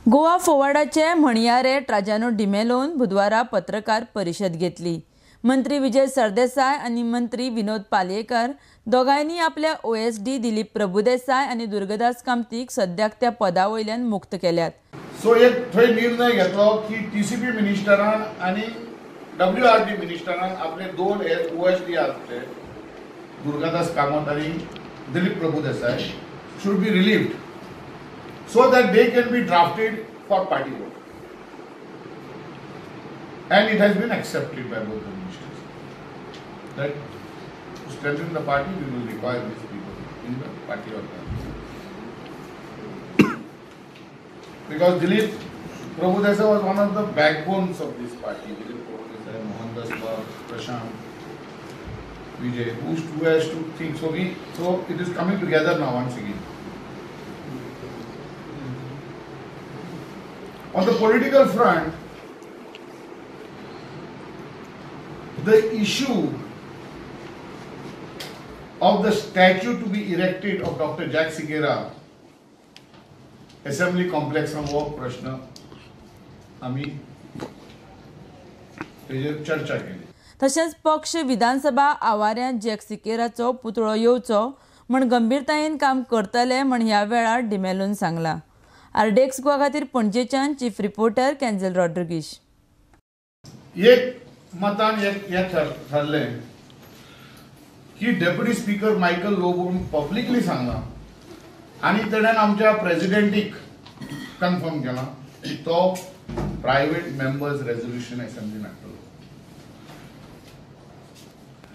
गोवा फोर्वार्डाचे म्हणयारे ट्राजानो डिमेलोन बुधवारा पत्रकार परिषद घेतली। मंत्री विजय सरदेसाय आणि मंत्री विनोद पालयेकर दोगांयनी आपल्या ओएसडी दिलीप प्रभुदेसाय आणि दुर्गादास कामतीक सद्याक त्या पदा वयल्यान मुक्त केल्यात। सो एक थंय निर्णय घेतलो की टीसीपी मिनिस्टरान आणि डब्ल्यूआरडी मिनिस्टरान आपले दोन ओएसडी आसले दुर्गादास कामत आणि Dilip Prabhudesai should be relieved so that they can be drafted for party vote, and it has been accepted by both the ministers that to strengthen the party we will require these people in the party order, because Dilip Prabhudesai was one of the backbones of this party. Dilip Prabhudesai, Mohandas Bhatt, Prashant, Vijay, who has to think. So it is coming together now once again. On the political front, the issue of the statue to be erected of Dr. Jack Sigera Assembly Complex हो प्रश्न आम्ही तेजेर चर्चा केली। तशेंच पक्ष विधानसभा आवाऱ्यांत jack सिकेराचो पुतळो येवचो म्हण गंभीरतायेन काम करतले म्हण ह्या वेळार डिमेलोन सांगला। आरडेक्स गोवा खातीर पणजेच्यान चीफ रिपोर्टर केन्झल रॉड्रिगीज। एक मतान एक ठरले की डेप्युटी स्पीकर मायकल लोबोन पब्लिकली सांगला आणि तेणेन आमच्या प्रेसिडेंटीक कन्फर्म केला की तो प्रायव्हेट मेंबर्स रेझोल्यूशन असेंब्लीन हाडटलो।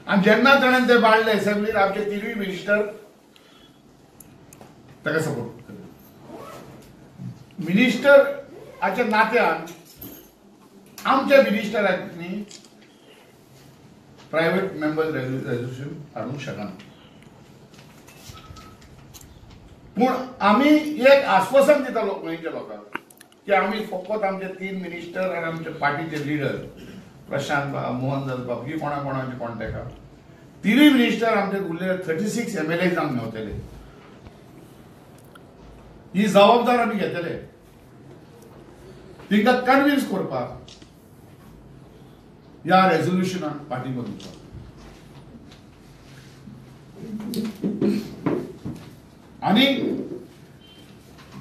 आणि जेन्ना तेणेन ते बाळले असेंब्लीन आमचे तिनूय मिनिस्टर ताका सपोर्ट केले। मिनिस्टर आच्या नात्यान आमच्या मिनिस्टरांनी प्रायव्हेट मेंबर्स रेझोल्यूशन हाडूंक शकना, पूण आमी एक आश्वासन दिता गोंयच्या लोकांक की आमी फकत आमचे 3 मिनिस्टर आणि आमचे पार्टीचे लीडर प्रशांत बाब, मोहनदास बाब ही कोणाचे कॉन्टॅक्ट आहा, तिनूय मिनिस्टर आमचे उरलेले 36 MLA जावन मेवतले। ही जबाबदार आमी घेतले, तिंका कन्विन्स करपाक या रेझोल्यूशनान पाठिंबो दिवपाक। आणि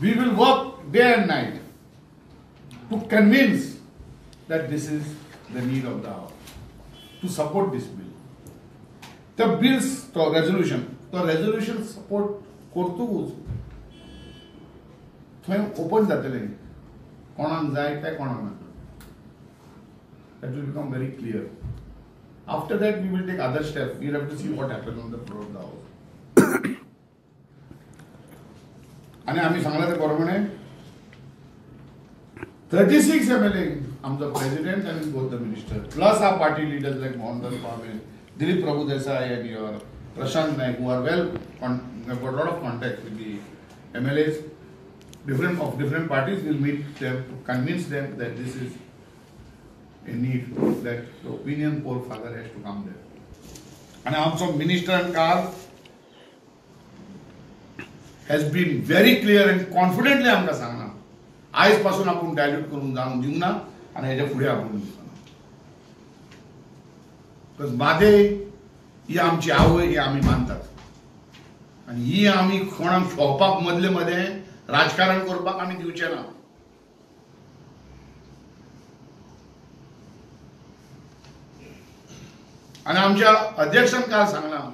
we will work day and night to convince that this is the need of the hour, to support this bill. The bills to resolution support करतूच थंय ओपन जातले कोणाक जाय काय कोणाक नाका। That will become very clear. After that we will take other steps. We will have to see what happens on the floor of the house. आणि आम्ही सांगला ते प्रमाणे 36 MLA आमचा प्रेसिडेंट आणि both the ministers plus our party leaders like Mohandas Bhatt, Dilip Prabhudesai and your Prashant Naik, who are have got a lot of contacts with the MLAs of different parties, will meet them to convince them that this is a need, that the opinion poll father has to come there. And also minister and Carl has been very clear and confidently आमका सांगना आयज पासून आपण dilute करून जाऊन दिवं ना आणि हेच्या फुडें आपण बिकॉज मादे ही आमची आवय ही आमी मानतात आणि ही आमी कोणाक शोपाक मदले मध्ये राजकारण करपाक आमी दिवचे ना। आणि आमच्या अध्यक्षान काल सांगला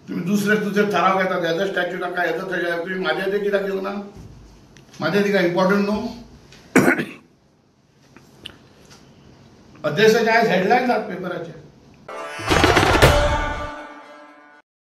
तुम्ही दुसरे ठराव घेतात हेजो स्टॅच्यू नाका हेजो तुम्ही माझ्या ते कित्याक घेवंक ना, माझ्या ती काय इम्पॉर्टंट न्हू। अध्यक्षाचे आयज हेडलायन्स आहात पेपराचेर